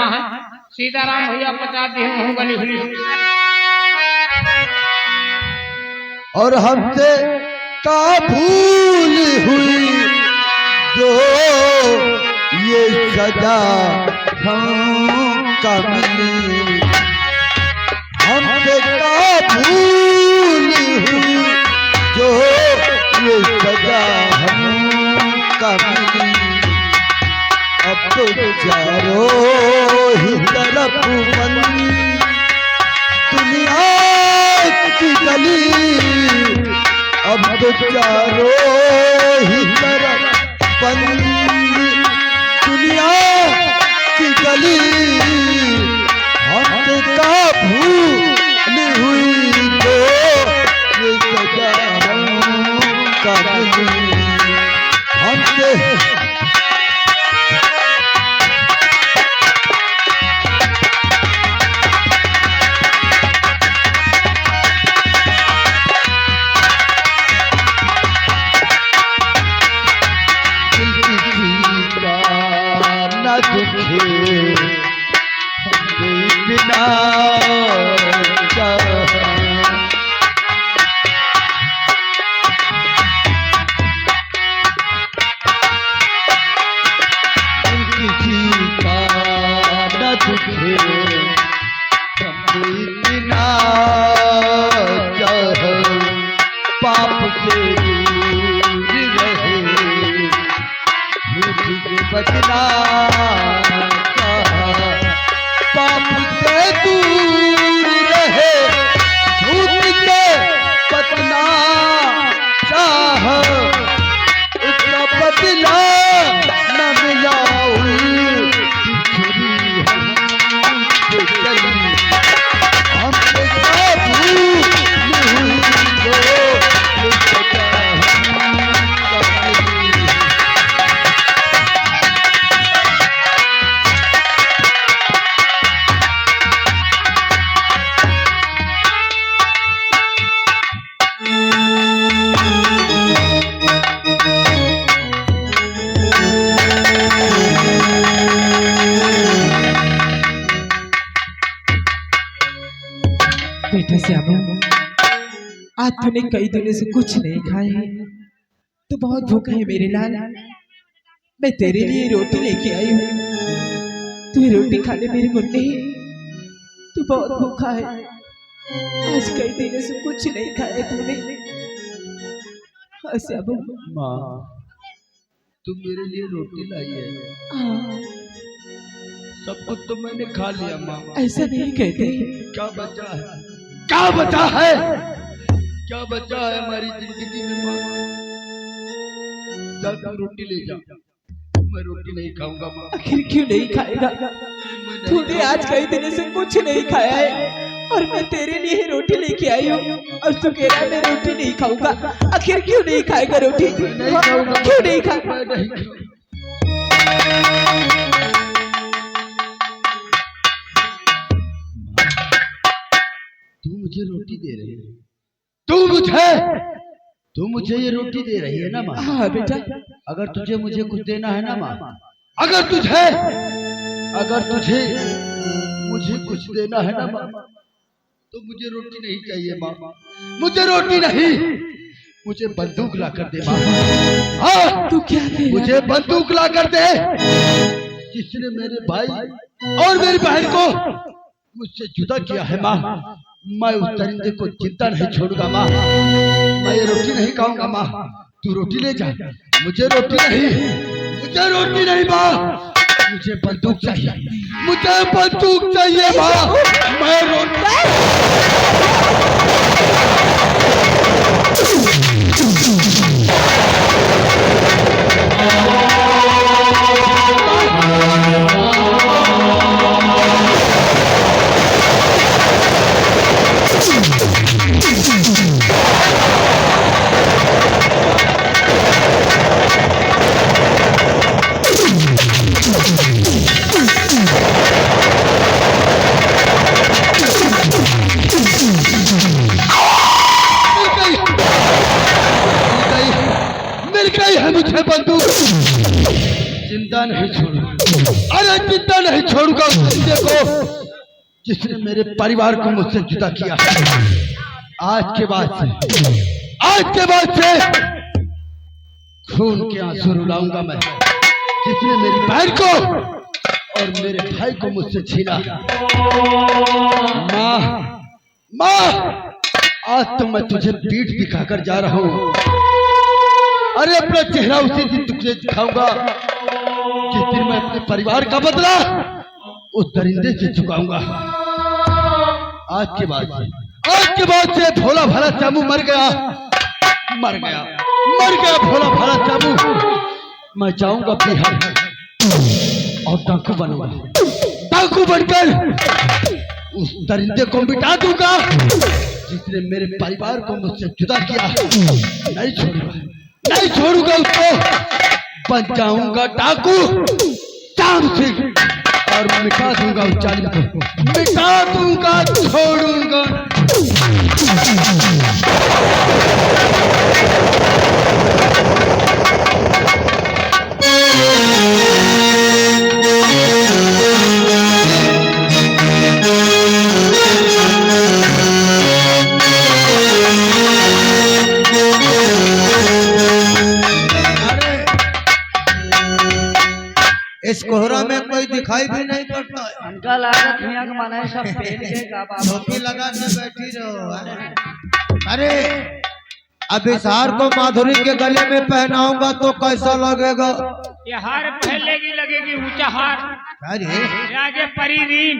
करना है। सीताराम भैया 50 दिन बनी हुई और हमसे का भूल हुई जो ये सजा हमका मिली। हमसे का भूल हुई जो ये सजा हमका मिली। अब तो चारों ही तरफ बंदी दुनिया की गली। अब तो चारों ही तरफ बंदी दुनिया की गली। हमसे का भूल हुई तो ये सजा हमका मिली। हमसे पाप से दूर रहे बचना पाप से दूर रहे झूठ से बचना चाह उसका बदला न मिला हमसे बेटा श्यामा, आज तूने कई दिनों से कुछ नहीं खाए। तू बहुत भूखा है मेरे लाल। मैं तेरे लिए रोटी लेके आई हूँ। तू रोटी खा ले मेरे मुन्ने। तू बहुत भूखा है। आज कई दिनों से कुछ नहीं खाया तूने। हाँ श्यामा। माँ, तू मेरे लिए रोटी लाई है। सब कुछ तो मैंने खा लिया माँ। ऐसा नहीं कहते। क्या बचा है? क्या बचा है? क्या बचा है हमारी जिंदगी में माँ? जा तू रोटी ले जा। मैं रोटी नहीं खाऊंगा माँ। आखिर क्यों नहीं खाएगा? तूने आज कई दिनों से कुछ नहीं खाया है और मैं तेरे लिए रोटी लेके आई हूँ और तू कह रहा है मैं रोटी नहीं खाऊंगा। आखिर क्यों नहीं खाएगा रोटी? क्यों नहीं खाएगा? तू मुझे रोटी दे रही है। तू मुझे ये रोटी दे रही है ना माँ? हाँ बेटा। अगर तुझे मुझे कुछ देना है ना माँ, अगर तुझे मुझे कुछ देना है ना माँ, तो मुझे रोटी नहीं चाहिए माँ। मुझे रोटी नहीं, मुझे बंदूक ला कर दे माँ। हाँ, तू क्या दे? मुझे बंदूक ला कर दे जिसने मेरे भाई और मेरी बहन को मुझसे जुदा किया है माँ। मैं उस दरिंदे को जिंदा नहीं छोड़ूंगा माँ। मैं ये रोटी नहीं खाऊंगा माँ। तू रोटी ले जा। मुझे रोटी नहीं माँ। मुझे बंदूक चाहिए। मुझे बंदूक चाहिए माँ। मैं मुझे बंदूक जिंदा नहीं छोड़ूंगा। अरे जिंदा नहीं छोड़ूंगा दरिंदे को जिसने मेरे परिवार को मुझसे जुदा किया। आज के बाद से खून के आंसू रुलाऊंगा मैं, जिसने मेरी बहन को और मेरे भाई को मुझसे छीना। माँ, आज तो मैं तुझे पीठ दिखाकर जा रहा हूँ। अरे अपना चेहरा उसी दिन तुझे दिखाऊंगा जिस दिन मैं अपने परिवार का बदला उस दरिंदे से चुकाऊंगा। आज के बाद से भोला भाला चामू मर गया भोला भाला चामू। मैं जाऊंगा बिहार और डाकू बनूंगा। डाकू बनकर उस दरिंदे को मिटा दूंगा जिसने मेरे परिवार को मुझसे जुदा किया। नहीं छोड़ूंगा उसको। बन जाऊंगा डाकू चाम सिंह और मिटा दूंगा उस जालिम को, मिटा दूंगा, छोड़ूंगा। इस कोहरा में कोई दिखाई भी नहीं पड़ता है। उनका लागत यहाँ का माना है सब पेड़ के गाबा टोपी लगा के बैठी रहो। अरे अब इस हार को माधुरी के गले में पहनाऊंगा तो कैसा लगेगा? ये हार पहलेगी लगेगी ऊंचा हार। अरे आगे परिधीन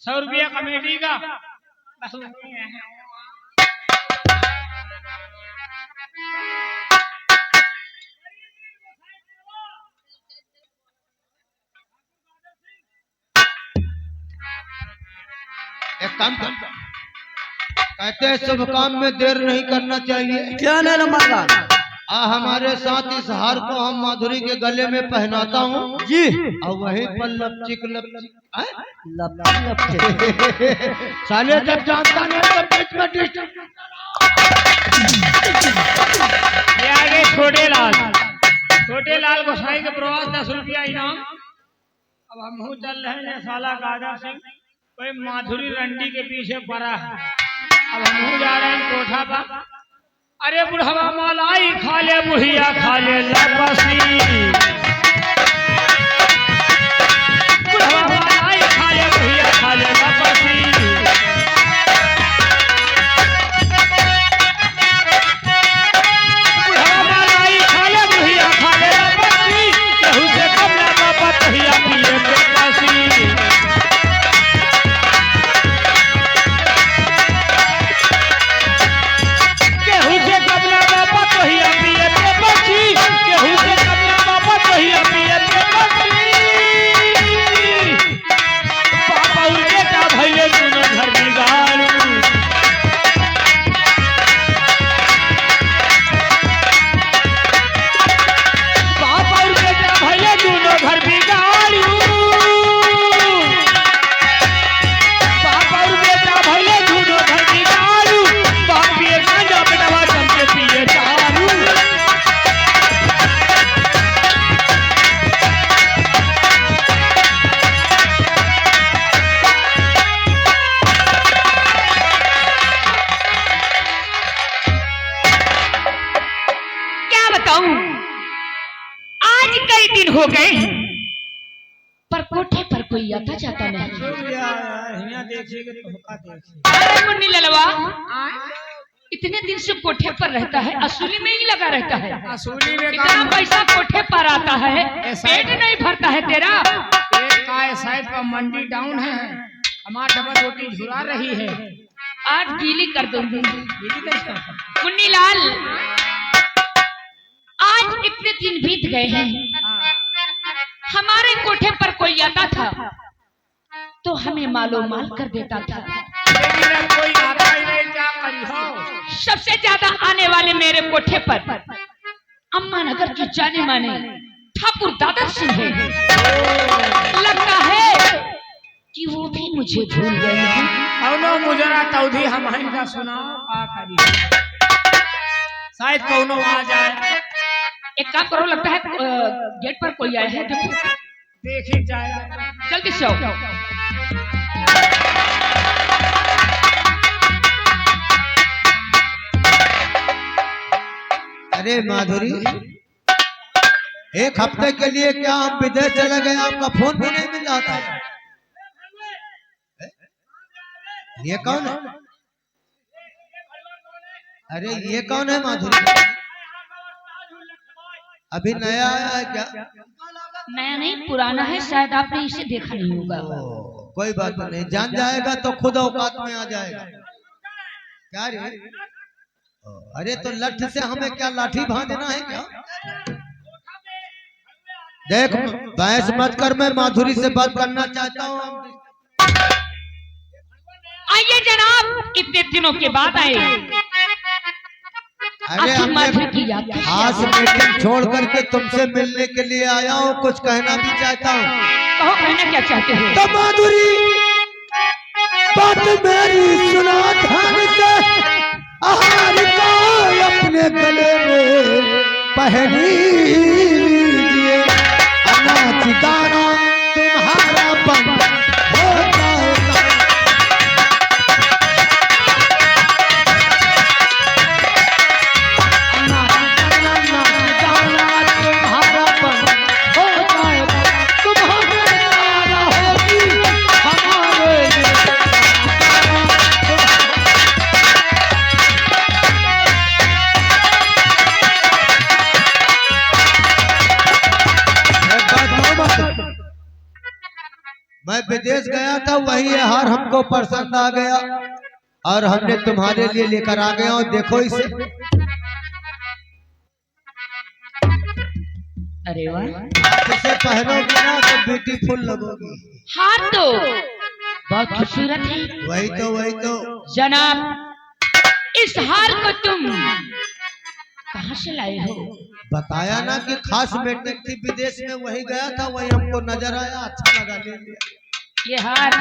100 रुपया कमेटी का। एक काम कर, कहते हैं शुभ काम में देर नहीं करना चाहिए। क्या नहीं मांगा? हमारे साथ इस हार को हम माधुरी के गले में पहनाता हूँ जी। और वहीं पर लपचिक साले जब जानता नहीं तब बीच में डिस्टर्ब। ये आगे छोटे लाल गोसाई के प्रवास 10 रुपया इनाम। अब हम चल रहे हैं साला गाजा सिंह, कोई माधुरी रंडी के पीछे पड़ा है। अब हम जा रहे हैं कोठा पर। अरे बुढ़वा मलाई खा ले, बुढ़िया खा ले लपसी। बुढ़वा मलाई खा ले, बुढ़िया खा ले लपसी। बुढ़वा मलाई खा ले, बुढ़िया खा ले लपसी। केहू से कम ना बाबा कहिया पिए बेपसी। हो गए पर कोठे पर कोई आता जाता नहीं। अरे मुन्नी ललवा, इतने दिन से कोठे पर रहता है, असूली में ही लगा रहता है। असूली में इतना पैसा कोठे पर आता है, पेट नहीं भरता है तेरा। शायद का मंडी डाउन है, हमारा डबल रोटी झुरा रही है। आज गीली कर दूंगी। मुन्नी लाल, आज इतने दिन बीत गए हैं, हमारे कोठे पर कोई आता था तो हमें मालो माल कर देता था, लेकिन कोई आता ही नहीं। क्या करी हो? सबसे ज्यादा आने वाले मेरे कोठे पर अम्मा नगर की जाने माने ठाकुर दादा सिंह है। लगता है कि वो भी मुझे भूल गए हैं। मुजरा तौधी हम इनका सुनाओ का करी, शायद कौनो आ जाए। एक काम करो, लगता है गेट पर कोई आया है, देखो। देख ही जाए। जल्दी से आओ। अरे माधुरी, एक हफ्ते के लिए क्या आप विदेश चले गए? आपका फोन भी नहीं मिल रहा था। ये कौन है? अरे ये कौन है माधुरी? अभी नया आया है क्या? नया नहीं, पुराना है, शायद आपने इसे देखा नहीं होगा। कोई बात नहीं, जान जाएगा तो खुद औकात में आ जाएगा। क्या रे? अरे तो लठ से हमें क्या लाठी बांधना है क्या? देख बहस मत कर, मैं माधुरी से बात करना चाहता हूँ। आइए जनाब, कितने दिनों के बाद आए। अरे खास मीटिंग छोड़ करके तुमसे मिलने के लिए आया हूँ, कुछ कहना भी चाहता हूँ। कहो, कहना क्या चाहते हो? तो माधुरी बात मेरी सुना ध्यान से, आहार को अपने गले में पहनी लीजिए, अनाज दाना तुम्हारा बंद हो जाएगा। मैं विदेश गया था, वही हार हमको पसंद आ गया और हमने तुम्हारे लिए लेकर आ गया हूँ। देखो इसे। अरे वाह, इसे पहनोगी ना तो ब्यूटीफुल लगोगी। हाथ तो बहुत खूबसूरत है। वही तो जनाब, इस हार को तुम कहाँ से लाए हो? बताया ना कि खास मीटिंग थी विदेश में, वही गया था, वही हमको नजर आया, अच्छा लगा, ले लिया। ये हार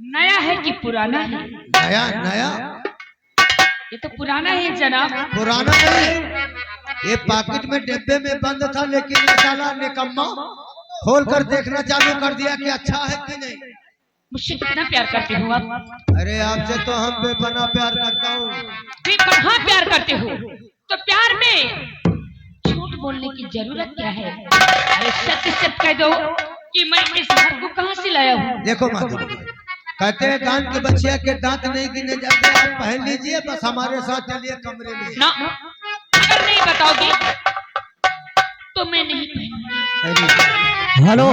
नया है कि पुराना है? नया। ये तो पुराना है जनाब। पुराना नहीं, ये पॉकेट में डिब्बे में बंद था, लेकिन ये साला निकम्मा खोल कर देखना चालू कर दिया कि अच्छा है कि नहीं। मुझसे कितना प्यार करते हो आप? अरे आपसे तो हम बेपनाह प्यार करता हूँ। कहाँ प्यार करते हो? तो प्यार में झूठ बोलने की जरूरत क्या है? अरे सत्य सत्य कह दो कि मैं इस हार को कहाँ से लाया हूँ। देखो माधुरी, कहते हैं दांत के बच्चिया के दांत नहीं गिने जाते। आप पहन लीजिए, बस हमारे साथ चलिए कमरे में। ना, अगर नहीं बताओगे तो मैं नहीं पहनूंगी। हेलो,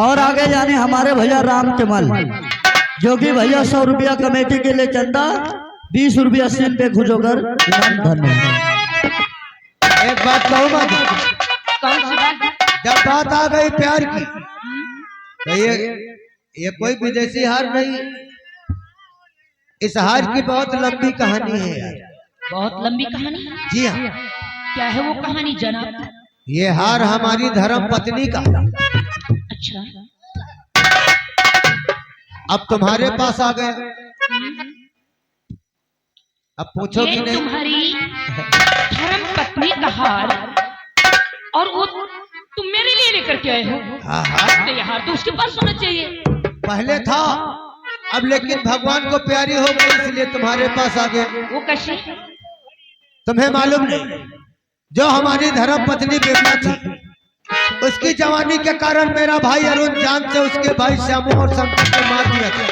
और आगे जाने हमारे भैया राम कमल, जो कि भैया 100 रुपया कमेटी के लिए चंदा, 20 रुपया सीन पे खुजोगर इनाम धन्यवाद। एक बात कहूँ माधुरी, कौन सी बात? जब बात आ गई प्यार की, तो ये कोई विदेशी हार नहीं, इस हार की बहुत लंबी कहानी है यार। बहुत लंबी कहानी? जी हाँ। क्या है वो कहानी जनाब? ये हार हमारी धर्म पत्नी का। अच्छा, अब तुम्हारे पास आ गए, अब पूछो कि नहीं। तुम्हारी धर्म पत्नी का हार, और वो तुम मेरे लिए लेकर के आए हो? हाँ। तो ये हार तो उसके पास होना चाहिए। पहले था, अब लेकिन भगवान को प्यारी हो गई, इसलिए तुम्हारे पास आ गए। वो कैसे? तुम्हें मालूम नहीं, जो हमारी धर्म पत्नी बेटा थी, उसकी जवानी के कारण मेरा भाई अरुण जान से उसके भाई श्यामू और शंकर को मार दिया था,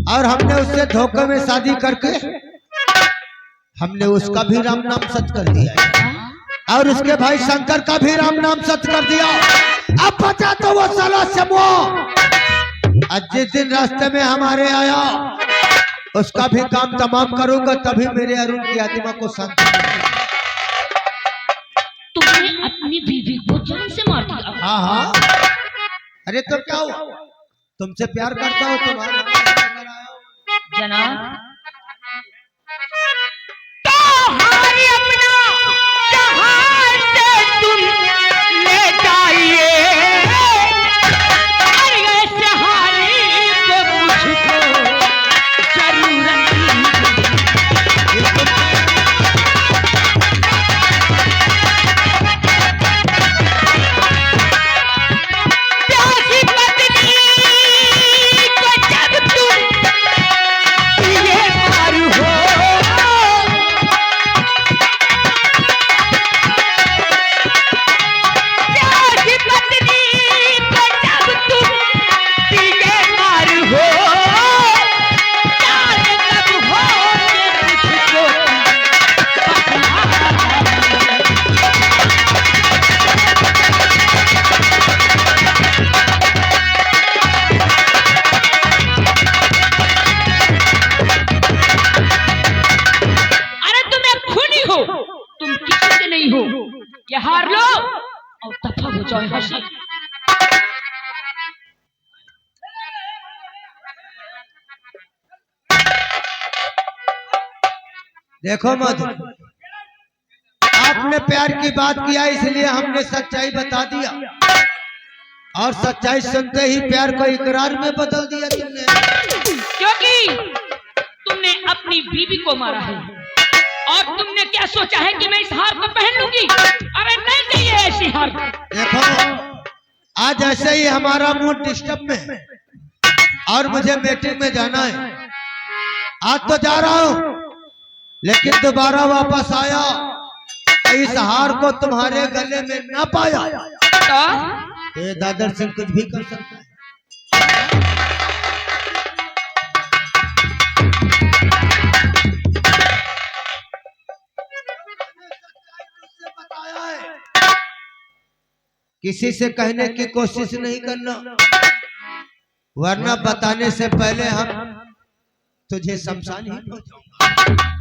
और हमने उससे धोखे में शादी करके हमने उसका भी राम नाम सच कर दिया और उसके भाई शंकर का भी राम नाम सच कर दिया। अब बचा तो वो साला श्यामू, आज जिस दिन रास्ते में हमारे आया उसका भी काम तमाम करूंगा, तभी मेरे अरुण की आत्मा को शांति मिलेगी। तुमने अपनी बीवी को जान से मार दिया? हाँ। अरे तो क्या हुआ, तुमसे प्यार करता हूँ, तुम्हारे जनाब, तो हार अपना जहां से तुम ले जाइए, और ऐसे हारी को मुझको जरूरत प्यार जाए हंसी। देखो मधु, आपने प्यार की बात किया इसलिए हमने सच्चाई बता दिया, और सच्चाई सुनते ही प्यार को इकरार में बदल दिया तुमने। क्योंकि तुमने अपनी बीवी को मारा है और तुमने क्या सोचा है कि मैं इस हार को पहन लूंगी? अरे नहीं चाहिए ऐसी हार। देखो, आज ऐसे ही हमारा मूड डिस्टर्ब में है और मुझे मीटिंग में जाना है। आज तो जा रहा हूँ, लेकिन दोबारा वापस आया इस हार को तुम्हारे गले में न पाया तो ये दादर सिंह कुछ भी कर सकता है। किसी से कहने की कोशिश नहीं करना, वरना बताने से पहले हम तुझे शमशान ही पहुंचाऊंगा।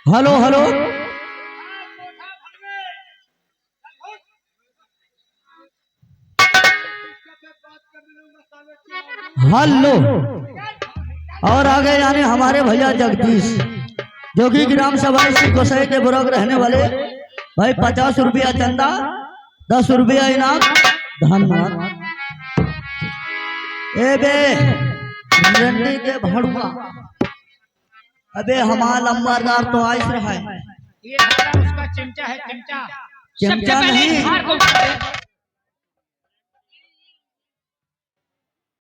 Hello hello, hello. और आगे यानी हमारे भैया जगदीश, जो कि ग्राम सभा श्री गोसाई के बुरक रहने वाले भाई, 50 रुपया चंदा, 10 रुपया इनाम, धन्यवाद। ए बे रंडी के भड़ुआ, अबे हमारा लंबादार तो आइस रहा है। ये उसका चिमटा है, चिमटा। सबसे चिमटा पहले नहीं, इस हार को